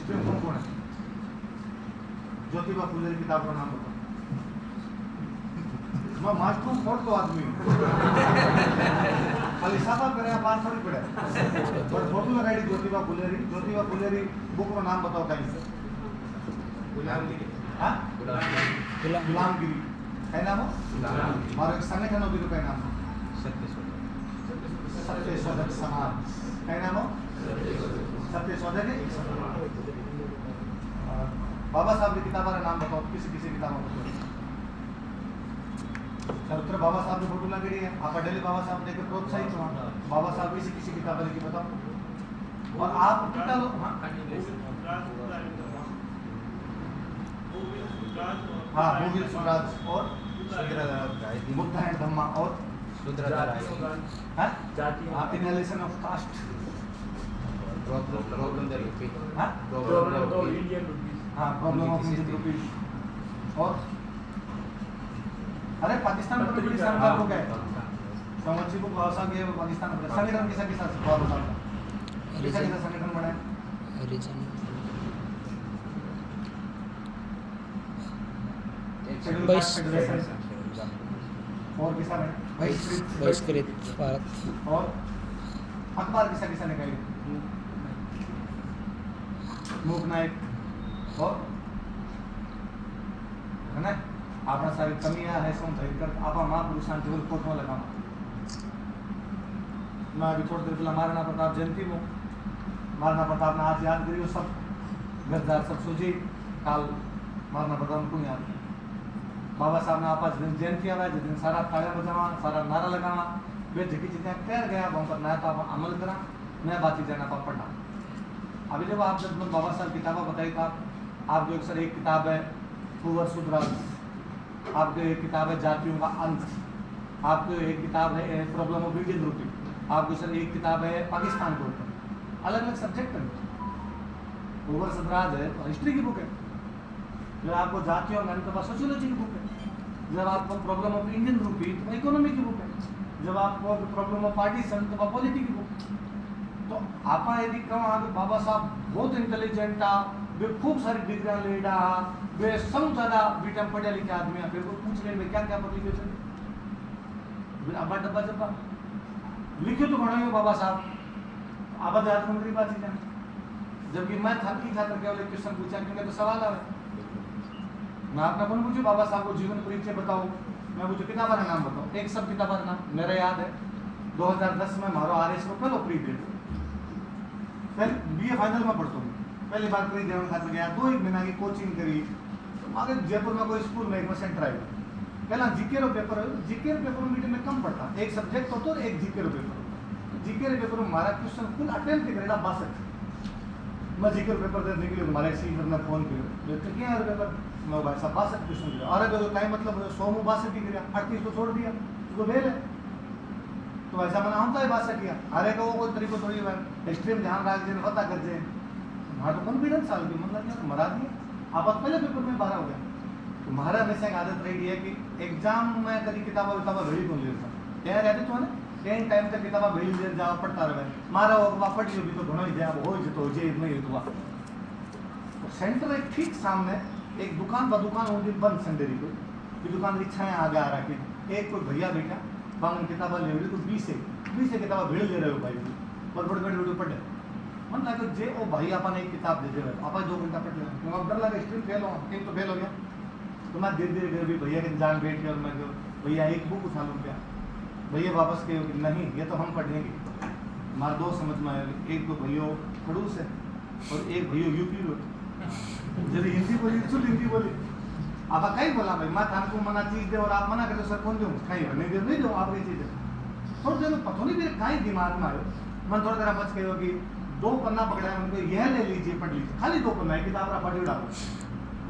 History में कौन है? ज्योतिबा फुले की किताब का नाम बताओ। मैं मास्टर फोड़ तो आदमी हूँ खाली साफा करे बात थोड़ी पड़े पर फोटो लगाई ज्योतिबा फुलेरी बुक का नाम बताओ कहीं से। गुलामगिरी क्या नाम हो? और एक संगठन होगी तो क्या नाम हो? सत्य शोधक समाज क्या नाम हो? सत्य शोधक बाबा साहब की किताब का नाम बताओ। किसी किताब में बताओ। चरित्र बाबा साहब की फोटो लगी है आप डेली बाबा साहब देख के प्रोत्साहित हुआ। बाबा साहब किसी किताब लिखी बताओ। और आप किताब हाँ भूविल सुराज और बुद्ध एंड धम्मा और analysis of caste problem of Indian rupees और अरे पाकिस्तान में ब्रिटिश सरकार हो गए समझी को भाषा के पाकिस्तान में संगठन किसा संगठन बनाए और किसा बहिष्कृत भारत और अखबार किसा निकाली मूक नायक और है ना आपना सारी कमियां है सो भयंकर आपा महापुरुषांची रिपोर्ट में लगा। मैं अभी थोड़ी देर पहले महाराणा प्रताप जयंती में महाराणा प्रताप ने आज याद करियो सब गद्दार सब सूझी काल महाराणा प्रताप को याद बाबा साहब ने आपस दिन जयंती आवा जिस दिन सारा तालियां बजावा सारा नारा लगावा वे जगी चीजें कर गया वहाँ पर नया तो आप अमल करा नया बात चीजें ना पढ़ना। अभी जब आप जब बाबा साहब किताबें बताई था आप जो सर एक किताब है कुंवर सुधराज आपके एक किताब है जातियों का अंत आपको एक किताब है प्रॉब्लम ऑफ इंडियन रूटीन आपको सर एक किताब है पाकिस्तान के ऊपर अलग अलग सब्जेक्ट है। कुंवर सुधराज है हिस्ट्री की बुक है जब आपको जातियों का अंत सोशियोलॉजी की बुक है जब आपको प्रॉब्लम ऑफ इंडियन रूपी तो इकोनॉमी की बुक है जब आपको प्रॉब्लम ऑफ पार्टीशन तो पॉलिटी की बुक। तो आप यदि कहो बाबा साहब बहुत इंटेलिजेंट आ वे खूब सारी डिग्रियां लेडा वे सब ज्यादा बीटम पढ़े लिखे आदमी फिर को पूछ ले क्या क्या पब्लिकेशन अब्बा डब्बा जब्बा लिखे तो बना बाबा साहब आबाद मंत्री बात ही जाए जबकि मैं थकी खातर केवल एक क्वेश्चन पूछा क्योंकि तो सवाल आवे मैं आपने अपन पूछू बाबा साहब को जीवन परिचय बताओ मैं पूछू किताब का नाम बताओ एक सब किताब का नाम मेरा याद है 2010 में मारो RS को पहलो प्री दे फिर BA फाइनल में पढ़ता हूँ पहली बार प्री देने खातर गया 2 महीना की कोचिंग करी तो आगे जयपुर में कोई स्कूल में एक में सेंटर आई पहला जीके रो पेपर मीडियम में कम पढ़ता एक सब्जेक्ट होता और एक जीके रो पेपर जीके रो पेपर में हमारा क्वेश्चन फुल अटेम्प्ट करेगा 62 मैं जीके रो पेपर देने के लिए हमारे सीनियर ने फोन किया तो क्या यार पेपर मैं भाई साहब 62 क्वेश्चन दिया अरे तो टाइम मतलब 100 में 62 ही किया 38 को छोड़ दिया उसको ले ले तो ऐसा मैंने हम तो 62 किया अरे को कोई तरीको थोड़ी है एक्सट्रीम ध्यान रख दे पता कर दे हाँ तो कॉन्फिडेंस साल की मतलब यार मरा दिया आप पहले पेपर में 12 हो गया तो हमारा हमेशा एक आदत रही है कि एग्जाम में कभी किताबें भेड़ी को लेता क्या रहते तो टेन टाइम तक किताबें भेड़ी ले जाओ पढ़ता रहे मारा वो पढ़ ली तो घणो ही जाए हो तो जे नहीं तो सेंटर एक ठीक सामने एक दुकान पर दुकान होगी बंद संडेरी को कि दुकान की छाया आगे आ रखी एक कोई भैया बैठा बावन किताबें ले रही तो 20 किताबें भेड़ ले रहे हो भाई और बड़े बड़े वीडियो पढ़े मन लगे जे ओ भाई अपन एक किताब दे दे आप 2 घंटा पढ़ ले क्यों डर लगे स्ट्रीम फेल हो एक तो फेल हो गया तो मैं धीरे धीरे भी भैया के जान बैठ के और मैं भैया एक बुक उठा लूँ क्या भैया वापस के नहीं ये तो हम पढ़ेंगे हमारे 2 समझ में आएगा एक तो भैया खड़ूस है और एक भैया यूपी रो जब हिंदी बोली शुद्ध हिंदी बोली आप कहीं बोला भाई मैं थान को मना चीज दे और आप मना कर सर कौन दूँ कहीं नहीं दो आप ये चीज थोड़ी देर पता नहीं मेरे कहीं दिमाग में आयो मैं थोड़ी देर बच गई कि 2 पन्ना पकड़ा उनको यह ले लीजिए पढ़ लीजिए खाली 2 पन्ना किताब रहा पढ़ी डालो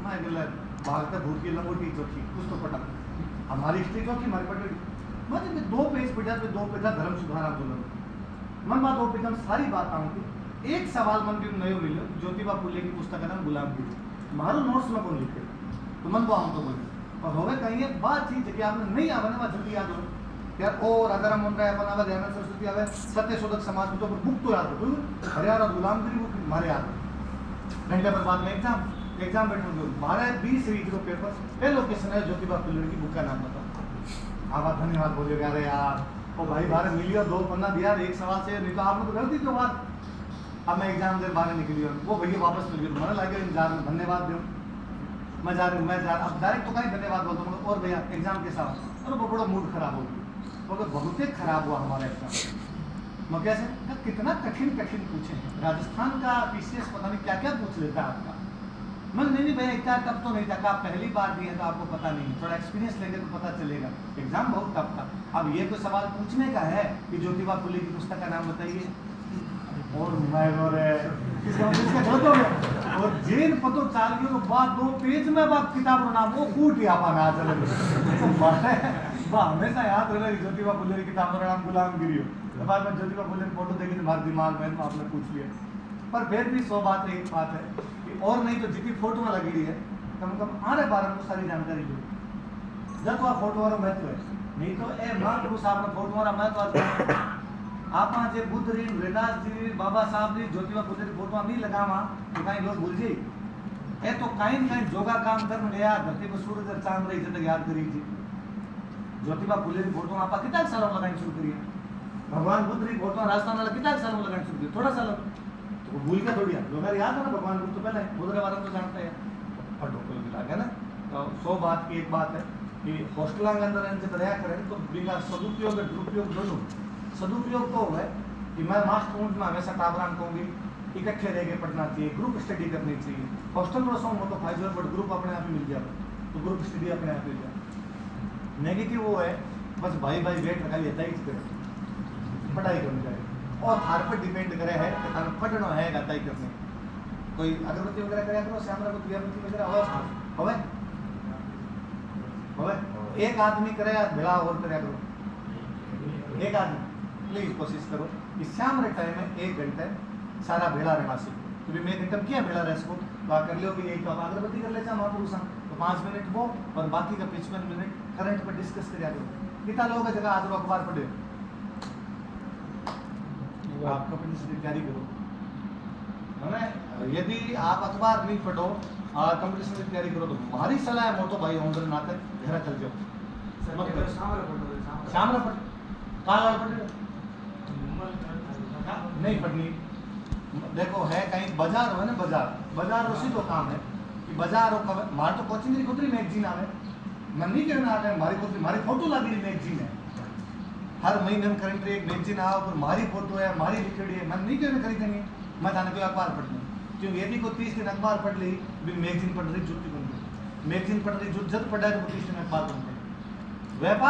मैं बोला भागता भूत की लंगोटी चौथी कुछ तो पटा हमारी हिस्ट्री चौथी हमारी पढ़ी मैं 2 पेज पढ़ा तो 2 पेजा धर्म सुधार आंदोलन मन बात 2 पेज सारी बात आऊँ एक सवाल मन भी नयो मिलो ज्योतिबा फुले की पुस्तक का नाम गुलामगिरी मारो नोट्स में कौन लिखे तो मन को हम तो बोले और होवे कहीं एक बात थी कि आपने नहीं आवे ना जल्दी याद हो यार और अगर हम उनका अपन आवे ध्यान सरस्वती आवे सत्य शोधक समाज में तो बुक तो याद हो हरियाणा गुलामगिरी बुक मारे याद घंटे पर बाद में एग्जाम बैठूंगे 12-20 रीड लो पेपर, पहले क्वेश्चन है ज्योतिबा फुले की बुक का नाम बताओ। आप धन्यवाद बोलिएगा, अरे यार ओ भाई बारह मिलियो 2 पन्ना दिया एक सवाल से, नहीं तो आपने तो गलती तो बात। अब मैं एग्जाम दे बाहर निकली और वो भैया वापस मिल गए, मैंने लगे इंतजार में धन्यवाद दूँ, मैं जा रहा हूँ अब डायरेक्ट तो कहीं धन्यवाद बोलता हूँ और भैया एग्जाम के साथ, अरे वो बड़ा मूड खराब हो गया, तो बहुत ही खराब हुआ हमारा एग्जाम। मैं कैसे कितना कठिन पूछे, राजस्थान का पीसीएस पता नहीं क्या क्या पूछ लेता है आपका। मैं नहीं भैया इतना टफ तो नहीं था, आप पहली बार दिए तो आपको पता नहीं, थोड़ा एक्सपीरियंस लेंगे तो पता चलेगा, एग्जाम बहुत टफ था। अब ये कोई सवाल पूछने का है कि ज्योतिबा फुले की पुस्तक का नाम बताइए, और मैं और जेन पतो चाल गयो तो बाद 2 पेज में बात किताब रो नाम वो कूट या पाना चले बा हमेशा याद रहे ज्योतिबा फुले की किताब रो नाम गुलामगिरी हो। तो बाद में ज्योतिबा फुले की फोटो देखी तो हमारे दिमाग में आपने पूछ लिया, पर फिर भी 100 बात एक बात है कि और नहीं तो जितनी फोटो में लगी है कम से कम आरे बारे में सारी जानकारी लो, जब तो फोटो वाला महत्व है, नहीं तो ए महापुरुष आपने फोटो वाला महत्व आप जे बुद्ध री रैदास जी बाबा साहब री ज्योतिबा फुले की फोटो नहीं लगावा तो कहीं लोग भूल जाए, ए तो कहीं जोगा काम करने गया धरती पर सूरज और चांद रही तक याद करी जी। ज्योतिबा फुले की फोटो आप कितना सालों लगानी शुरू करिए, भगवान बुद्ध री फोटो राजस्थान वाला कितना सालों लगानी शुरू करिए, थोड़ा सा तो भूल के थोड़ी लोग याद है ना, भगवान बुद्ध तो पहले बुद्ध के बारे में तो जानते हैं और डॉक्टर मिला गया ना। तो 100 बात की एक बात है कि हॉस्टल के अंदर इनसे दया करें तो बिना सदुपयोग दुरुपयोग दोनों। सदुपयोग तो है कि मैं मास्टर में हमेशा टाबरान कहूँगी इकट्ठे रह के पढ़ना चाहिए, ग्रुप स्टडी करनी चाहिए, हॉस्टल में सौ तो फायदा बट ग्रुप अपने आप ही मिल जाए, तो ग्रुप स्टडी अपने आप मिल जाए। नेगेटिव वो है बस भाई वेट रखा लेता ही करें, पढ़ाई करनी चाहिए और हर पर डिपेंड करे है कि थाने पढ़ना है गताई करने, कोई अगरबत्ती वगैरह करे करो श्याम अगरबत्ती वगैरह होवे एक आदमी करे भेड़ा और करे करो, एक आदमी प्लीज कोशिश करो कि शाम रे टाइम में 1 घंटे सारा भेड़ा रहना सीखो, तो भी मैं 1 घंटा क्या भेड़ा रह सको तो आप कर लो कि एक आप अगरबत्ती कर ले महापुरुष तो 5 मिनट वो और बाकी का 55 मिनट करंट पर डिस्कस करिया करो। कितना लोग जगह आज अखबार पढ़े आप कंपटीशन की तैयारी करो, हमें यदि आप अखबार नहीं पढ़ो और कंपटीशन की तैयारी करो तो हमारी सलाह है मोटो भाई होंगे नाते घर चल जाओ, शाम में पढ़ काल पढ़ नहीं पढ़नी। देखो है कहीं बाजार हो ना, बाजार उसी तो काम है कि बाजार हो मार तो कोचिंग खुदरी मैगजीन आवे, मैं नहीं कहना आ मारी खुदरी मारी फोटो लगी मैगजीन है, हर महीने में करंट एक मैगजीन आओ पर मारी फोटो है मारी लिखड़ी है, मैं नहीं कहना खरीदेंगे मैं थाने को अखबार पढ़ लूँ, क्योंकि यदि को 30 दिन अखबार पढ़ ली भी मैगजीन पढ़ रही जुटी बन गई, मैगजीन पढ़ रही जुट जब पढ़ा तो 30 दिन अखबार बन गई। व्यापार